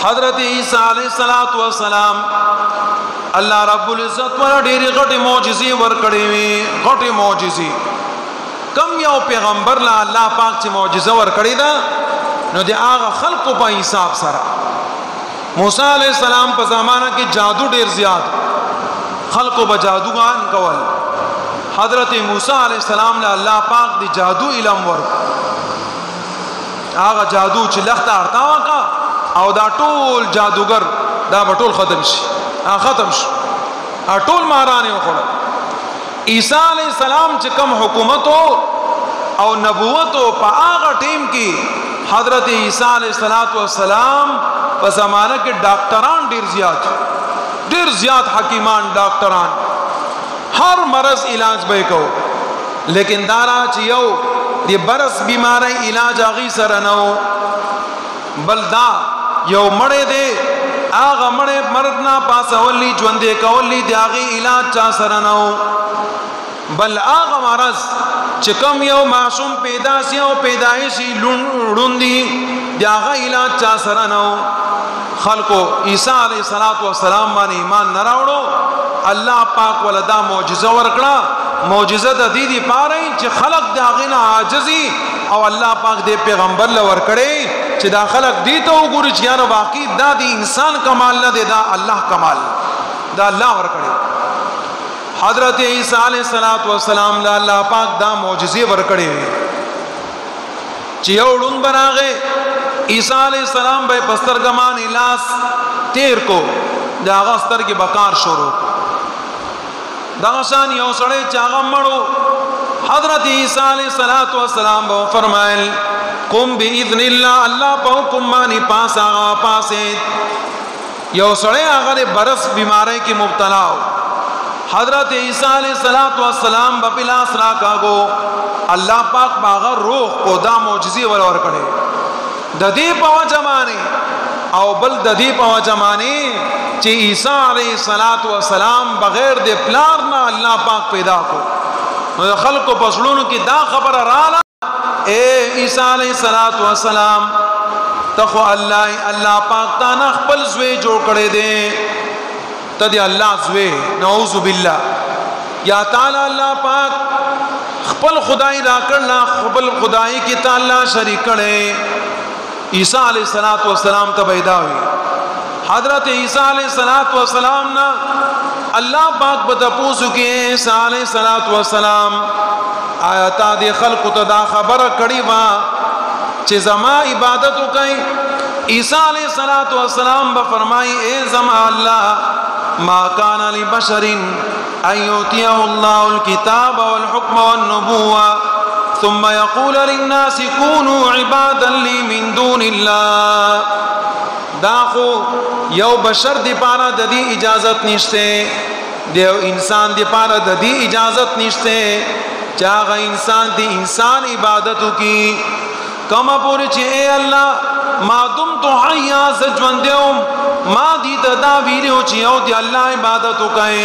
हजरत ईसा अलैहिस्सलातु वस्सलाम अल्लाह रब्बुल इज्जत वाला ढेरी घटी मौजिज़े वर्कड़े में घटी मौजिज़े कम यो पैगंबर ला अल्लाह पाक से मौजिज़ा वर्कड़ी दा न दे आगा खल्क़ पा हिसाब सरा मूसा अलैहिस्सलाम पर ज़माना के जादू ढेर ज़्यादा खल्क़ ब जादूगान कवल हजरत मूसा अलैहिस्सलाम ला अल्लाह पाक दी जादू इलम वर्क आगा जादू चिलख्ता अर्तावा का और दा टोल जादूगर दा बटोल ख़त्म शी ख़त्म शी टोल महारानी खोला ईसा अलैहिस्सलाम च कम हुकूमत हो और नबूवत हो पा आगा टीम की हजरत ईसा अलैहिस्सलाम पर ज़माना के डॉक्टरान ढेर ज़्यादा हकीमान डॉक्टरान हर मरज इलाज बे को लेकिन दारा चियो ये बरस बीमारी इलाज आगी सर न हो बलदा यो मड़े दे आगा मड़े मरना पासवली ज्वंदे कवली त्यागी इलाज चा सर न हो बल आगा मरज चिकम यो मासूम पैदाइशी लुंदी त्यागा इलाज चा सर न हो खल्को ईसा अलैहिस्सलातु वस्सलाम माने ईमान न रावड़ो अल्लाह पाक वलदा मौजिज़ा वर्कड़ा मौजिज़ा द दीदी पा रही च खलक दागिना आजजी और अल्लाह पाक दे पैगंबर ल वर्कड़े च दा खलक दी तो गुरु यार बाकी दा दी इंसान कमाल न दे दा अल्लाह कमाल दा अल्लाह वर्कड़े हजरत ईसा अलैहिस्सलातु वस्सलाम ला अल्लाह पाक दा मौजिज़े वर्कड़े चियोड़ुन बनागे ईसा अलैहिस्सलाम भाई बस्तर गमान इलास तेर को जागस्तर की बकार शुरू दागशान यो सड़े चागा मड़ो हजरत ईसा अलैहिस्सलातु वस्सलाम बो फरमायल कुम बिइज़्निल्लाह अल्लाह पाओ कुम्मानी पास आगा पासे यो सड़े आगर बरस बीमारी की मुब्तला हो हजरत ईसा अलैहिस्सलातु वस्सलाम बपिलास राका गो अल्लाह पाक बागर रोह को दा मौजिज़े वलवर करे ददी पवा जमाने और बल ददी पवा जमाने चे ईसा अलैहिस्सलातु वस्सलाम बगैर दे प्लार ना अल्लाह पाक पैदा को खल्क़ को पसलून की दा खबर राला ए ईसा अलैहिस्सलातु वस्सलाम तखो अल्लाह पाक ताना खपल ज़्वे जोड़ करे दे तदे अल्लाह ज़्वे नऊज़ु बिल्लाह या ताला अल्लाह पाक खपल खुदाई राकड़ना खपल खुदाई की ताला शरीक करे ईसा अलैहिस्सलातु वस्सलाम तबैदा हुई हजरत ईसा अलैहिस्सलातु वस्सलाम ना अल्लाह पाक बतपूसु के ईसा अलैहिस्सलातु वस्सलाम आयता दे खल्क़ तदा खबर कड़ी वा चे जमा इबादत कई ईसा अलैहिस्सलातु वस्सलाम बफरमाई ए जमा अल्लाह मा काना लि बशरिन अन युतियहुल्लाहुल किताब वल हुक्म वन नबुव्वा सुम्मा यक़ूल लिन्नासि कूनू इबादन ली मिन दूनिल्लाह दाखो यो बशर दी पारा ददी इजाजत निश्ते देव इंसान दी पारा ददी इजाजत निश्ते चागा इंसान दी इंसान इबादत की कमा पूरी चे ए अल्लाह मादुम तो हया सजवंदेम मा दी तदा वीरो चे ओ दी अल्लाह इबादत कए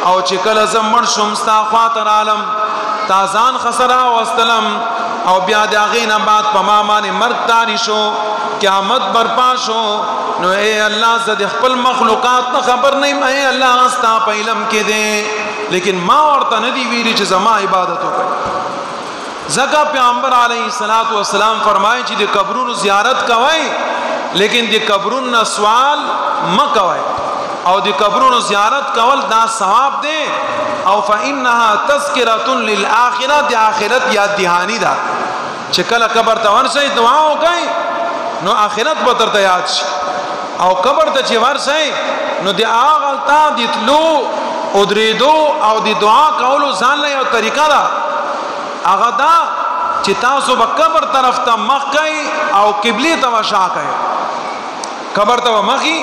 औ चे कल जमण शुमस्ता ख्वातर आलम ताजान खसरा वस्तलम और ब्या दागीना बात पमामाने मर्द तारिशो क़यामत बरपाशो नो ए अल्लाह ज़द खपल मखलूक़ात न खबर नहीं मैं अल्लाह अस्ता पैलम के दे लेकिन माँ और तनदी वीरी च जमा इबादत हो गई ज़का पैगंबर अलैहिस्सलातु वस्सलाम फरमाए ची दे कब्रुन ज़ियारत कवाई लेकिन दे कब्रुन न सवाल म कवाई और दे कब्रुन ज़ियारत कवल दा सवाब दे और फ़इन्नहा तज़किरतुन लिल आखिरत दे आखिरत याद दहानी दा चिकल कबर तवर से दुआ हो गई नो आखिरत बतर याद और कबर तची वर्षे नो दे आगलता दितलो उदरेदो और दी दुआ कौलो जान ले और तरीका दा आगदा चितासो बकबर तरफ ता मख गई और किबली तवा शाह कहे कबर तवा मखी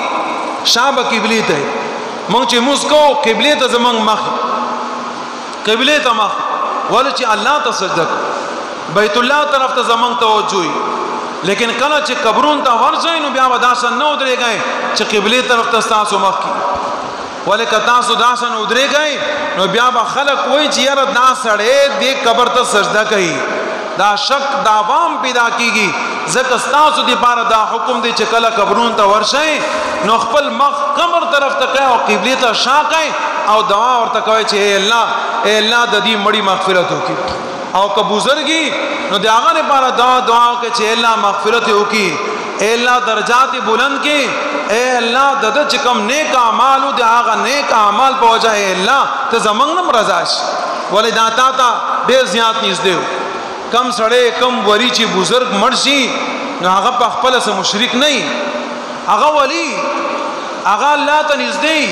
शाह ब किबली ते मंग चे मुस्को किबली ता जमंग मख किबली ता मख वाले चे अल्लाह ता सजदा बैतुल्लाह तरफ ता जमंग तवज्जुही लेकिन कल चे कब्रून ता वर्षे नु ब्या वदासन न उदरे गए चे किबली तरफ ता सासो मख की वाले कतासो दासन उदरे गए नो ब्या बा खलक वही चियर दा सड़े दे कबर ता सजदा कही دا شک دا عوام پیدا کیږي ځکه ستاسو د پاره دا حکم دی چې کله قبرون ته ورشئ نو خپل مخ قبر طرف ته کوئ او قبله ته شا کوئ او دعا ورته کوئ چې اے الله د دې مړي مغفرت وکړي او که بزرګي نو د هغه لپاره دعا کوي چې الله مغفرت وکړي اے الله درجات بلند کې اے الله د چې کوم نیک اعمال او د هغه نیک اعمال په وجه اے الله ته زمنګ نم رضا شي ولې دا تا به زیات نږدې کم سړی کم ولی چې بزرگ مرشي نو هغه په خپل سره مشرک نه هغه ولی هغه الله ته نږدې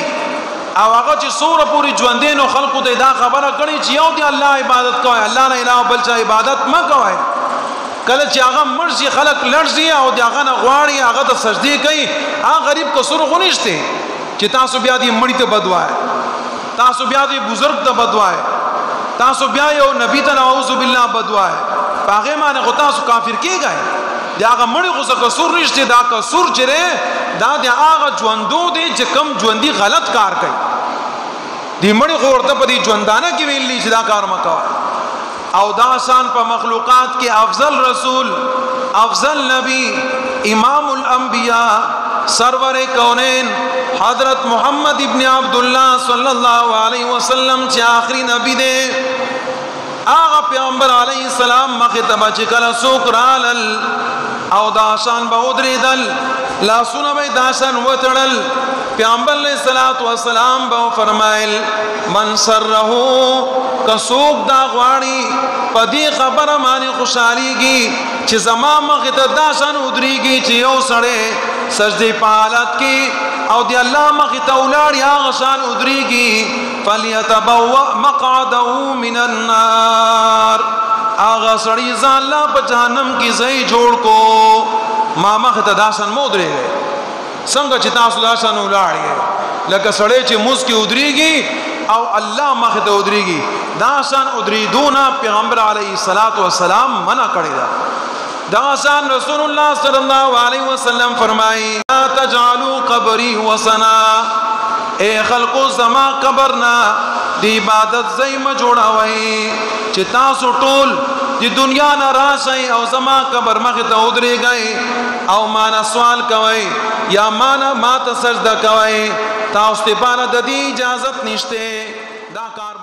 او هغه چې سوره پوری ژوندې نو خلقو ته دا خبره کړي چې یو دی الله عبادت کوي الله نه اله بل چا عبادت ما کوي کله چې هغه مرشي خلق لړزي او دغه نه غواړي هغه ته سجدي کوي هغه غریب کو سر غونښته چې تاسو بیا دې مړی ته بدوای تاسو بیا دې بزرگ ته بدوای تاسو بیا یو نبی ته نعوذ بالله بدوای هغه معنی غو تاسو کافر کیږئ داغه مړی غو قصور نشته دا قصور چره دا د هغه ژوندو دي چې کم ژوندۍ غلط کار کوي دی مړی غو ورته په دې ژوندانه کې ویلي چې دا کار مکو او دا شان په مخلوقات کې افضل رسول افضل نبی امام الانبیاء سرور کونین حضرت محمد ابن عبداللہ صلی اللہ علیہ وسلم چې آخری نبی دے آغا پیغمبر علیہ السلام مخطبہ چکل سوکرالل او داشان بہودری دل لا سنبی داشان وطرل پیغمبر علیہ السلام بہو فرمائل من سر رہو کسوک دا غواری پدی خبر مانی خوشحالی گی چی زمان مخطب داشان ادری گی چی یو سڑے سجدی پالت کی او دی اللہ مخطب اولاد یا غشان ادری گی فلیتبوأ مقعدہو من النار آغا سڑی زان اللہ پا جہنم کی زئی جوڑ کو ما مخطب داشان مودرے گئے سنگا چی تاسو داشان اولاد گئے لکه سڑے چی موز کی ادری گی او اللہ مخطب ادری گی داشان ادری دونا پیغمبر علیہ السلام منع کردے دا داشان رسول اللہ صلی اللہ علیہ وسلم فرمائی لا تجعلوا قبری وسنا اے خلقو زما قبرنا دی عبادت زیم جوڑا وئی چی تاسو ٹول دی دنیا نا راشای او زما قبر مختا ادری گئی او مانا سوال کوئی یا مانا ماتا سجدہ کوئی تاسو تی پانا دا دی اجازت نشتے دا کار